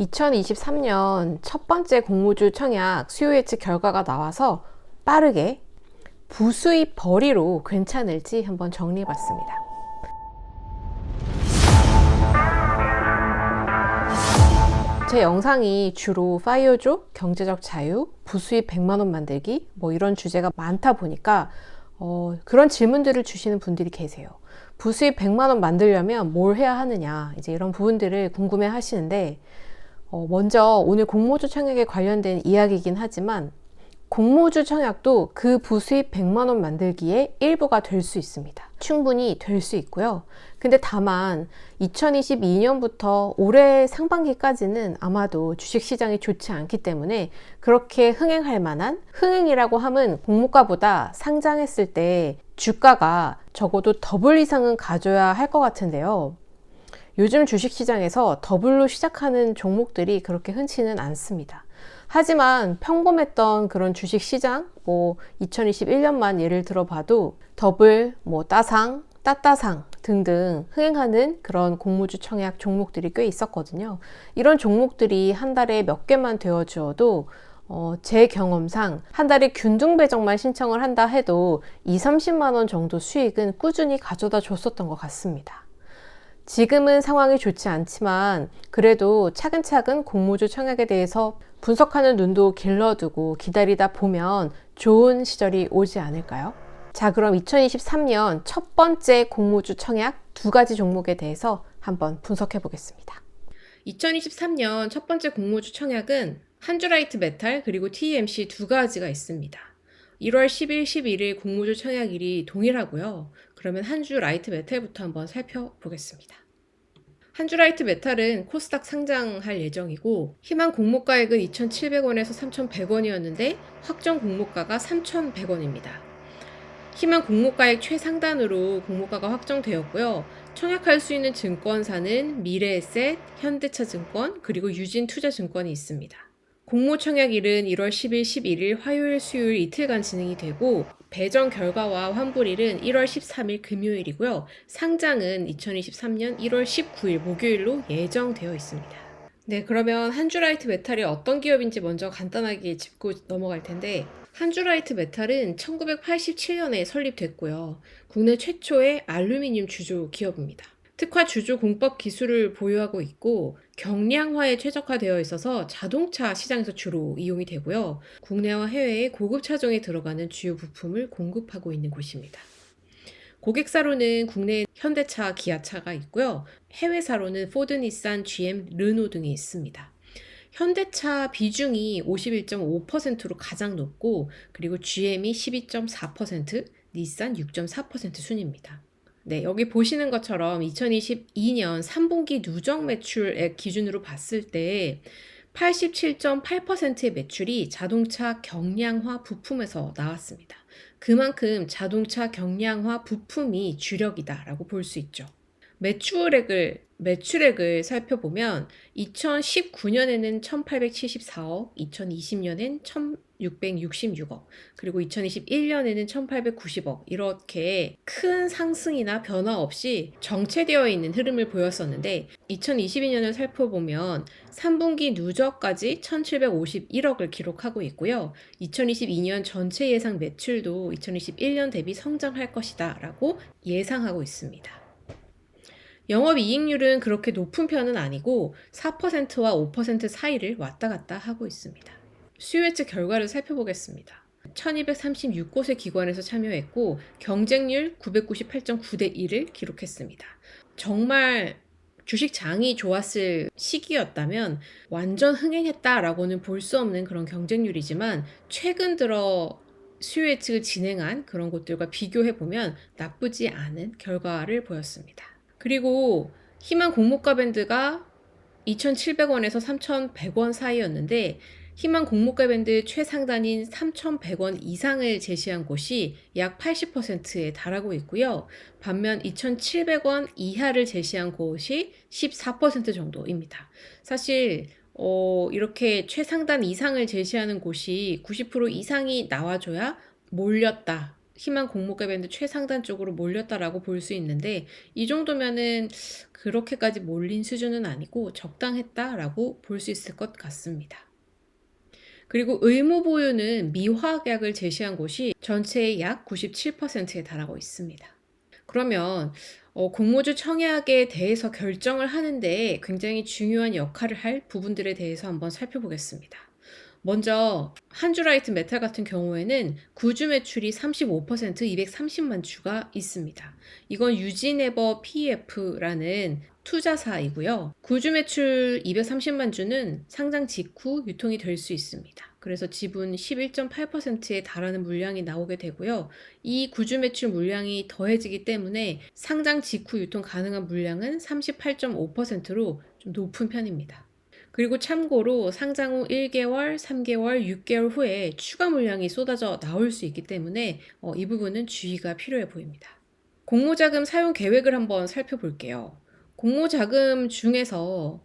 2023년 첫 번째 공모주 청약 수요 예측 결과가 나와서 빠르게 부수입 벌이로 괜찮을지 한번 정리해 봤습니다. 제 영상이 주로 파이어족, 경제적 자유, 부수입 100만원 만들기 이런 주제가 많다 보니까 그런 질문들을 주시는 분들이 계세요. 부수입 100만원 만들려면 뭘 해야 하느냐, 이제 이런 부분들을 궁금해 하시는데 먼저 오늘 공모주 청약에 관련된 이야기이긴 하지만 공모주 청약도 그 부수입 100만원 만들기의 일부가 될 수 있습니다. 충분히 될 수 있고요. 근데 다만 2022년부터 올해 상반기까지는 아마도 주식시장이 좋지 않기 때문에 그렇게 흥행할 만한, 흥행이라고 함은 공모가보다 상장했을 때 주가가 적어도 더블 이상은 가져야 할 것 같은데요. 요즘 주식시장에서 더블로 시작하는 종목들이 그렇게 흔치는 않습니다. 하지만 평범했던 그런 주식시장, 2021년만 예를 들어봐도 더블, 따상, 따따상 등등 흥행하는 그런 공모주 청약 종목들이 꽤 있었거든요. 이런 종목들이 한 달에 몇 개만 되어주어도 제 경험상 한 달에 균등 배정만 신청을 한다 해도 20-30만원 정도 수익은 꾸준히 가져다 줬었던 것 같습니다. 지금은 상황이 좋지 않지만 그래도 차근차근 공모주 청약에 대해서 분석하는 눈도 길러두고 기다리다 보면 좋은 시절이 오지 않을까요? 자, 그럼 2023년 첫 번째 공모주 청약 두 가지 종목에 대해서 한번 분석해 보겠습니다. 2023년 첫 번째 공모주 청약은 한주라이트 메탈 그리고 TMC 두 가지가 있습니다. 1월 10일, 11일 공모주 청약일이 동일하고요. 그러면 한주라이트 메탈부터 한번 살펴보겠습니다. 한주라이트 메탈은 코스닥 상장할 예정이고 희망 공모가액은 2,700원에서 3,100원이었는데 확정 공모가가 3,100원입니다. 희망 공모가액 최상단으로 공모가가 확정되었고요. 청약할 수 있는 증권사는 미래에셋, 현대차증권, 그리고 유진투자증권이 있습니다. 공모 청약일은 1월 10일, 11일 화요일, 수요일 이틀간 진행이 되고 배정 결과와 환불일은 1월 13일 금요일이고요. 상장은 2023년 1월 19일 목요일로 예정되어 있습니다. 네, 그러면 한주라이트 메탈이 어떤 기업인지 먼저 간단하게 짚고 넘어갈 텐데 한주라이트 메탈은 1987년에 설립됐고요. 국내 최초의 알루미늄 주조 기업입니다. 특화 주조 공법 기술을 보유하고 있고 경량화에 최적화되어 있어서 자동차 시장에서 주로 이용이 되고요. 국내와 해외에 고급 차종에 들어가는 주요 부품을 공급하고 있는 곳입니다. 고객사로는 국내 현대차, 기아차가 있고요. 해외사로는 포드, 닛산, GM, 르노 등이 있습니다. 현대차 비중이 51.5%로 가장 높고 그리고 GM이 12.4%, 닛산 6.4% 순입니다. 네, 여기 보시는 것처럼 2022년 3분기 누적 매출액 기준으로 봤을 때 87.8%의 매출이 자동차 경량화 부품에서 나왔습니다. 그만큼 자동차 경량화 부품이 주력이다라고 볼 수 있죠. 매출액을 살펴보면 2019년에는 1874억, 2020년엔 1666억, 그리고 2021년에는 1890억 이렇게 큰 상승이나 변화 없이 정체되어 있는 흐름을 보였었는데 2022년을 살펴보면 3분기 누적까지 1751억을 기록하고 있고요. 2022년 전체 예상 매출도 2021년 대비 성장할 것이다 라고 예상하고 있습니다. 영업이익률은 그렇게 높은 편은 아니고 4%와 5% 사이를 왔다 갔다 하고 있습니다. 수요 예측 결과를 살펴보겠습니다. 1236곳의 기관에서 참여했고 경쟁률 998.9대 1을 기록했습니다. 정말 주식장이 좋았을 시기였다면 완전 흥행했다라고는 볼 수 없는 그런 경쟁률이지만 최근 들어 수요 예측을 진행한 그런 곳들과 비교해보면 나쁘지 않은 결과를 보였습니다. 그리고 희망 공모가 밴드가 2,700원에서 3,100원 사이였는데 희망 공모가 밴드 최상단인 3,100원 이상을 제시한 곳이 약 80%에 달하고 있고요. 반면 2,700원 이하를 제시한 곳이 14% 정도입니다. 사실 이렇게 최상단 이상을 제시하는 곳이 90% 이상이 나와줘야 몰렸다, 희망 공모가 밴드 최상단 쪽으로 몰렸다라고 볼 수 있는데 이 정도면은 그렇게까지 몰린 수준은 아니고 적당했다라고 볼 수 있을 것 같습니다. 그리고 의무 보유는 미화계약을 제시한 곳이 전체의 약 97%에 달하고 있습니다. 그러면 공모주 청약에 대해서 결정을 하는데 굉장히 중요한 역할을 할 부분들에 대해서 한번 살펴보겠습니다. 먼저 한주라이트 메탈 같은 경우에는 구주 매출이 35% 230만 주가 있습니다. 이건 유지네버 PEF라는 투자사이고요. 구주 매출 230만 주는 상장 직후 유통이 될 수 있습니다. 그래서 지분 11.8%에 달하는 물량이 나오게 되고요. 이 구주 매출 물량이 더해지기 때문에 상장 직후 유통 가능한 물량은 38.5%로 좀 높은 편입니다. 그리고 참고로 상장 후 1개월, 3개월, 6개월 후에 추가 물량이 쏟아져 나올 수 있기 때문에 이 부분은 주의가 필요해 보입니다. 공모자금 사용 계획을 한번 살펴볼게요. 공모자금 중에서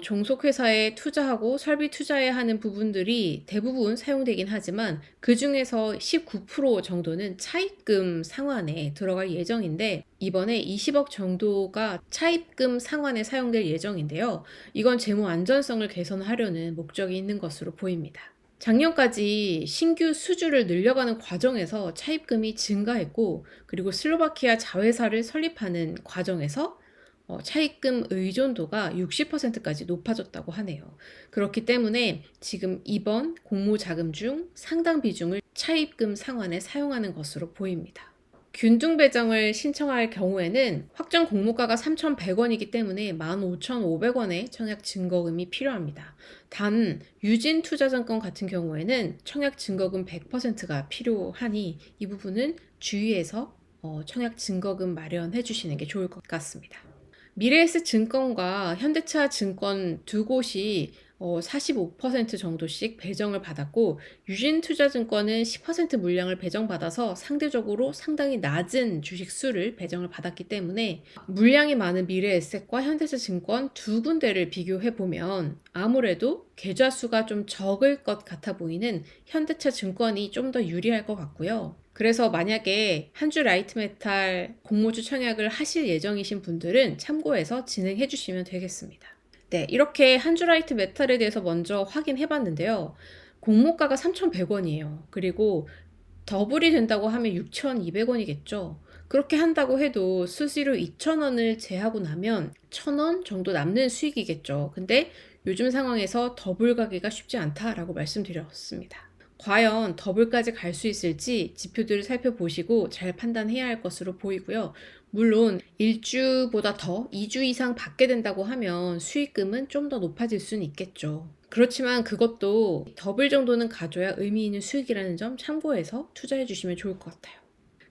종속회사에 투자하고 설비 투자해야 하는 부분들이 대부분 사용되긴 하지만 그 중에서 19% 정도는 차입금 상환에 들어갈 예정인데 이번에 20억 정도가 차입금 상환에 사용될 예정인데요. 이건 재무 안전성을 개선하려는 목적이 있는 것으로 보입니다. 작년까지 신규 수주를 늘려가는 과정에서 차입금이 증가했고 그리고 슬로바키아 자회사를 설립하는 과정에서 차입금 의존도가 60%까지 높아졌다고 하네요. 그렇기 때문에 지금 이번 공모자금 중 상당 비중을 차입금 상환에 사용하는 것으로 보입니다. 균등 배정을 신청할 경우에는 확정 공모가가 3,100원이기 때문에 15,500원의 청약 증거금이 필요합니다. 단 유진투자증권 같은 경우에는 청약 증거금 100%가 필요하니 이 부분은 주의해서 청약 증거금 마련해 주시는 게 좋을 것 같습니다. 미래에셋 증권과 현대차 증권 두 곳이 45% 정도씩 배정을 받았고 유진투자증권은 10% 물량을 배정받아서 상대적으로 상당히 낮은 주식 수를 배정을 받았기 때문에 물량이 많은 미래에셋과 현대차 증권 두 군데를 비교해 보면 아무래도 계좌 수가 좀 적을 것 같아 보이는 현대차 증권이 좀 더 유리할 것 같고요. 그래서 만약에 한주 라이트 메탈 공모주 청약을 하실 예정이신 분들은 참고해서 진행해 주시면 되겠습니다. 네, 이렇게 한주 라이트 메탈에 대해서 먼저 확인해 봤는데요. 공모가가 3,100원이에요. 그리고 더블이 된다고 하면 6,200원이겠죠. 그렇게 한다고 해도 수수료 2,000원을 제하고 나면 1,000원 정도 남는 수익이겠죠. 근데 요즘 상황에서 더블 가기가 쉽지 않다라고 말씀드렸습니다. 과연 더블까지 갈 수 있을지 지표들을 살펴보시고 잘 판단해야 할 것으로 보이고요. 물론 1주보다 더 2주 이상 받게 된다고 하면 수익금은 좀 더 높아질 수는 있겠죠. 그렇지만 그것도 더블 정도는 가져야 의미 있는 수익이라는 점 참고해서 투자해 주시면 좋을 것 같아요.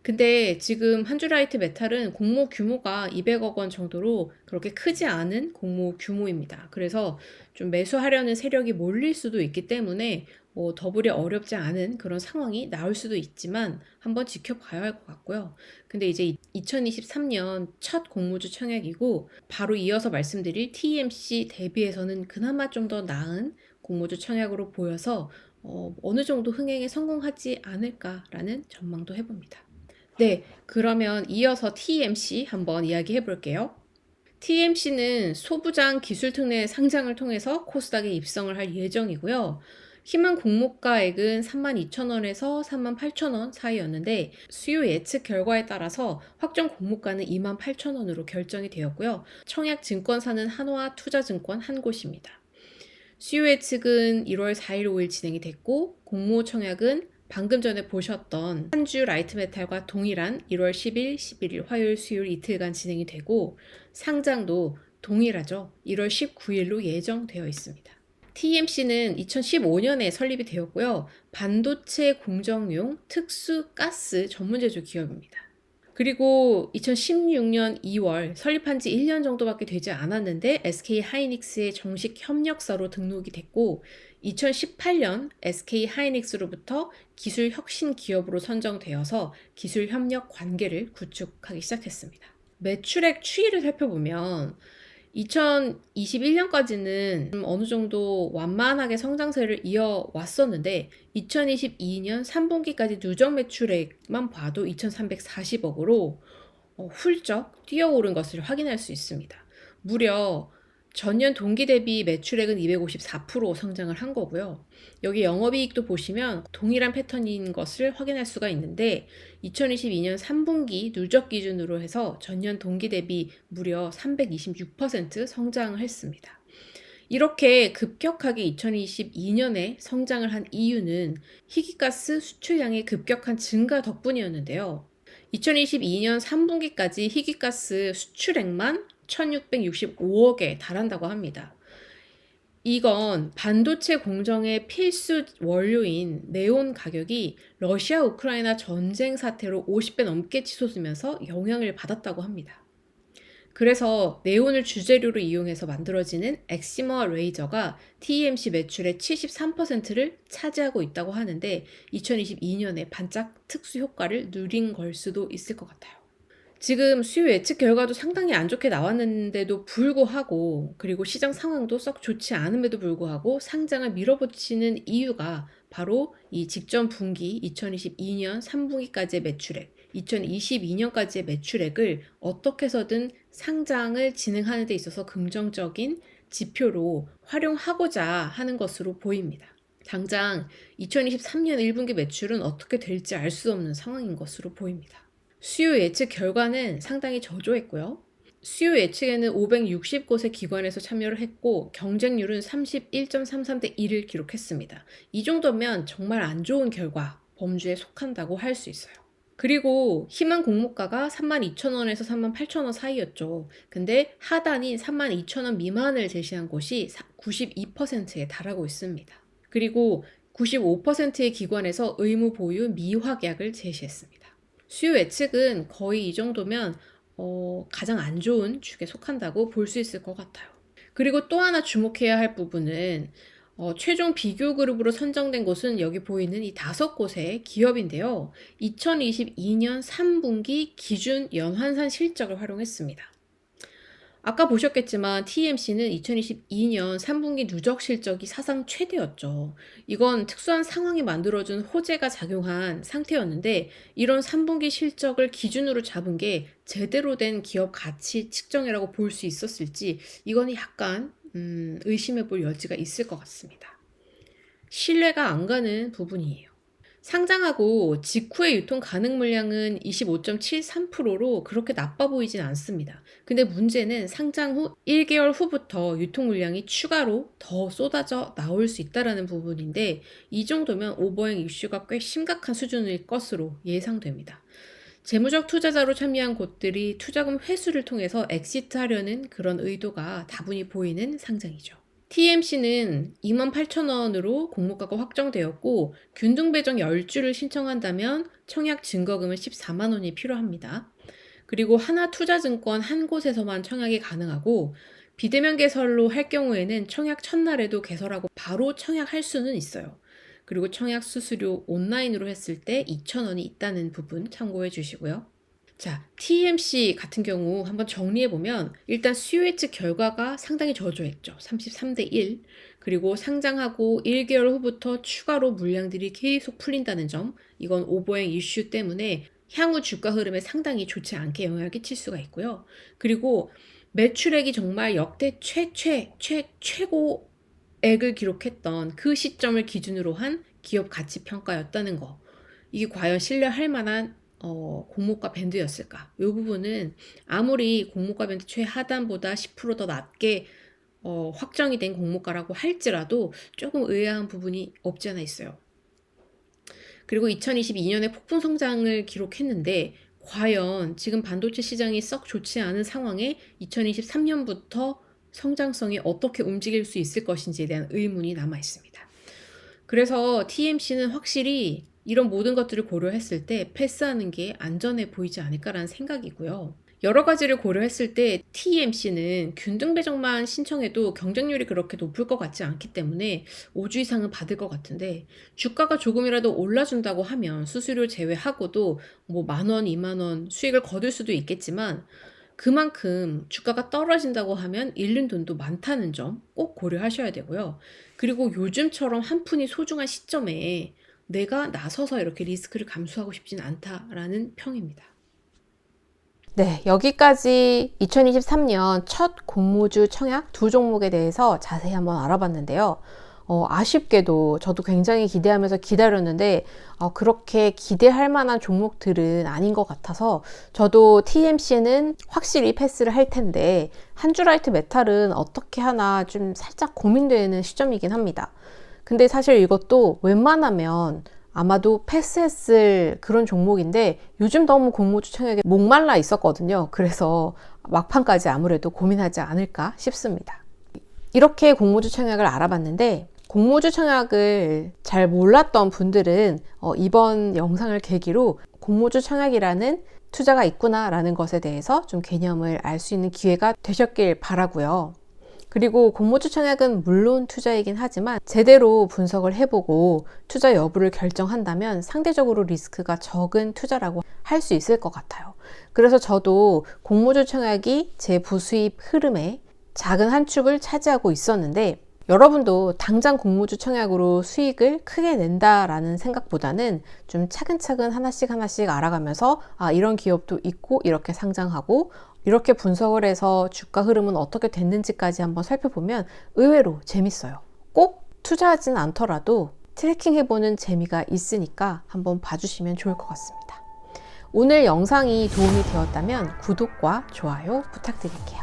근데 지금 한주라이트 메탈은 공모 규모가 200억 원 정도로 그렇게 크지 않은 공모 규모입니다. 그래서 좀 매수하려는 세력이 몰릴 수도 있기 때문에 더블이 어렵지 않은 그런 상황이 나올 수도 있지만 한번 지켜봐야 할 것 같고요. 근데 이제 2023년 첫 공모주 청약이고 바로 이어서 말씀드릴 TMC 대비해서는 그나마 좀 더 나은 공모주 청약으로 보여서 어느 정도 흥행에 성공하지 않을까라는 전망도 해봅니다. 네, 그러면 이어서 TMC 한번 이야기해 볼게요. TMC는 소부장 기술특례 상장을 통해서 코스닥에 입성을 할 예정이고요. 희망 공모가액은 32,000원에서 38,000원 사이였는데 수요 예측 결과에 따라서 확정 공모가는 28,000원으로 결정이 되었고요. 청약 증권사는 한화투자증권 한 곳입니다. 수요 예측은 1월 4일, 5일 진행이 됐고 공모 청약은 방금 전에 보셨던 한주 라이트 메탈과 동일한 1월 10일, 11일 화요일, 수요일 이틀간 진행이 되고 상장도 동일하죠. 1월 19일로 예정되어 있습니다. TMC는 2015년에 설립이 되었고요. 반도체 공정용 특수 가스 전문 제조 기업입니다. 그리고 2016년 2월 설립한 지 1년 정도밖에 되지 않았는데 SK 하이닉스의 정식 협력사로 등록이 됐고 2018년 SK 하이닉스로부터 기술 혁신 기업으로 선정되어서 기술 협력 관계를 구축하기 시작했습니다. 매출액 추이를 살펴보면 2021년까지는 어느 정도 완만하게 성장세를 이어왔었는데 2022년 3분기까지 누적 매출액만 봐도 2,340억으로 훌쩍 뛰어오른 것을 확인할 수 있습니다. 무려 전년 동기 대비 매출액은 254% 성장을 한 거고요. 여기 영업이익도 보시면 동일한 패턴인 것을 확인할 수가 있는데 2022년 3분기 누적 기준으로 해서 전년 동기 대비 무려 326% 성장을 했습니다. 이렇게 급격하게 2022년에 성장을 한 이유는 희귀가스 수출량의 급격한 증가 덕분이었는데요. 2022년 3분기까지 희귀가스 수출액만 1665억에 달한다고 합니다. 이건 반도체 공정의 필수 원료인 네온 가격이 러시아 우크라이나 전쟁 사태로 50배 넘게 치솟으면서 영향을 받았다고 합니다. 그래서 네온을 주재료로 이용해서 만들어지는 엑시머 레이저가 TMC 매출의 73%를 차지하고 있다고 하는데 2022년에 반짝 특수 효과를 누린 걸 수도 있을 것 같아요. 지금 수요 예측 결과도 상당히 안 좋게 나왔는데도 불구하고, 그리고 시장 상황도 썩 좋지 않음에도 불구하고 상장을 밀어붙이는 이유가 바로 이 직전 분기 2022년 3분기까지의 매출액, 2022년까지의 매출액을 어떻게 해서든 상장을 진행하는 데 있어서 긍정적인 지표로 활용하고자 하는 것으로 보입니다. 당장 2023년 1분기 매출은 어떻게 될지 알 수 없는 상황인 것으로 보입니다. 수요 예측 결과는 상당히 저조했고요. 수요 예측에는 560곳의 기관에서 참여를 했고 경쟁률은 31.33대 1을 기록했습니다. 이 정도면 정말 안 좋은 결과, 범주에 속한다고 할 수 있어요. 그리고 희망 공모가가 32,000원에서 38,000원 사이였죠. 근데 하단인 32,000원 미만을 제시한 곳이 92%에 달하고 있습니다. 그리고 95%의 기관에서 의무 보유 미확약을 제시했습니다. 수요 예측은 거의 이 정도면 가장 안 좋은 축에 속한다고 볼 수 있을 것 같아요. 그리고 또 하나 주목해야 할 부분은 최종 비교 그룹으로 선정된 곳은 여기 보이는 이 5곳의 기업인데요. 2022년 3분기 기준 연환산 실적을 활용했습니다. 아까 보셨겠지만 TMC는 2022년 3분기 누적 실적이 사상 최대였죠. 이건 특수한 상황이 만들어준 호재가 작용한 상태였는데 이런 3분기 실적을 기준으로 잡은 게 제대로 된 기업 가치 측정이라고 볼 수 있었을지 이건 약간 의심해 볼 여지가 있을 것 같습니다. 신뢰가 안 가는 부분이에요. 상장하고 직후의 유통 가능 물량은 25.73%로 그렇게 나빠 보이진 않습니다. 근데 문제는 상장 후 1개월 후부터 유통 물량이 추가로 더 쏟아져 나올 수 있다는 부분인데 이 정도면 오버행 이슈가 꽤 심각한 수준일 것으로 예상됩니다. 재무적 투자자로 참여한 곳들이 투자금 회수를 통해서 엑시트하려는 그런 의도가 다분히 보이는 상장이죠. TMC는 28,000원으로 공모가가 확정되었고 균등 배정 10주를 신청한다면 청약 증거금은 14만 원이 필요합니다. 그리고 하나투자증권 한 곳에서만 청약이 가능하고 비대면 개설로 할 경우에는 청약 첫날에도 개설하고 바로 청약할 수는 있어요. 그리고 청약 수수료 온라인으로 했을 때 2,000원이 있다는 부분 참고해 주시고요. 자, TMC 같은 경우 한번 정리해보면 일단 수요 예측 결과가 상당히 저조했죠. 33대 1. 그리고 상장하고 1개월 후부터 추가로 물량들이 계속 풀린다는 점. 이건 오버행 이슈 때문에 향후 주가 흐름에 상당히 좋지 않게 영향을 끼칠 수가 있고요. 그리고 매출액이 정말 역대 최고액을 기록했던 그 시점을 기준으로 한 기업 가치 평가였다는 거. 이게 과연 신뢰할 만한 공모가 밴드였을까? 이 부분은 아무리 공모가 밴드 최하단보다 10%더 낮게 확정이 된 공모가라고 할지라도 조금 의아한 부분이 없지 않아 있어요. 그리고 2022년에 폭풍 성장을 기록했는데 과연 지금 반도체 시장이 썩 좋지 않은 상황에 2023년부터 성장성이 어떻게 움직일 수 있을 것인지에 대한 의문이 남아 있습니다. 그래서 TMC는 확실히 이런 모든 것들을 고려했을 때 패스하는 게 안전해 보이지 않을까라는 생각이고요. 여러 가지를 고려했을 때 TMC는 균등 배정만 신청해도 경쟁률이 그렇게 높을 것 같지 않기 때문에 5주 이상은 받을 것 같은데 주가가 조금이라도 올라준다고 하면 수수료 제외하고도 뭐 10,000원, 20,000원 수익을 거둘 수도 있겠지만 그만큼 주가가 떨어진다고 하면 잃는 돈도 많다는 점 꼭 고려하셔야 되고요. 그리고 요즘처럼 한 푼이 소중한 시점에 내가 나서서 이렇게 리스크를 감수하고 싶진 않다라는 평입니다. 네, 여기까지 2023년 첫 공모주 청약 두 종목에 대해서 자세히 한번 알아봤는데요. 아쉽게도 저도 굉장히 기대하면서 기다렸는데 그렇게 기대할 만한 종목들은 아닌 것 같아서 저도 TMC는 확실히 패스를 할 텐데 한주라이트 메탈은 어떻게 하나 좀 살짝 고민되는 시점이긴 합니다. 근데 사실 이것도 웬만하면 아마도 패스했을 그런 종목인데 요즘 너무 공모주 청약에 목말라 있었거든요. 그래서 막판까지 아무래도 고민하지 않을까 싶습니다. 이렇게 공모주 청약을 알아봤는데 공모주 청약을 잘 몰랐던 분들은 이번 영상을 계기로 공모주 청약이라는 투자가 있구나 라는 것에 대해서 좀 개념을 알 수 있는 기회가 되셨길 바라고요. 그리고 공모주 청약은 물론 투자이긴 하지만 제대로 분석을 해보고 투자 여부를 결정한다면 상대적으로 리스크가 적은 투자라고 할 수 있을 것 같아요. 그래서 저도 공모주 청약이 제 부수입 흐름에 작은 한 축을 차지하고 있었는데 여러분도 당장 공모주 청약으로 수익을 크게 낸다라는 생각보다는 좀 차근차근 하나씩 알아가면서 이런 기업도 있고 이렇게 상장하고 이렇게 분석을 해서 주가 흐름은 어떻게 됐는지까지 한번 살펴보면 의외로 재밌어요. 꼭 투자하진 않더라도 트래킹 해보는 재미가 있으니까 한번 봐주시면 좋을 것 같습니다. 오늘 영상이 도움이 되었다면 구독과 좋아요 부탁드릴게요.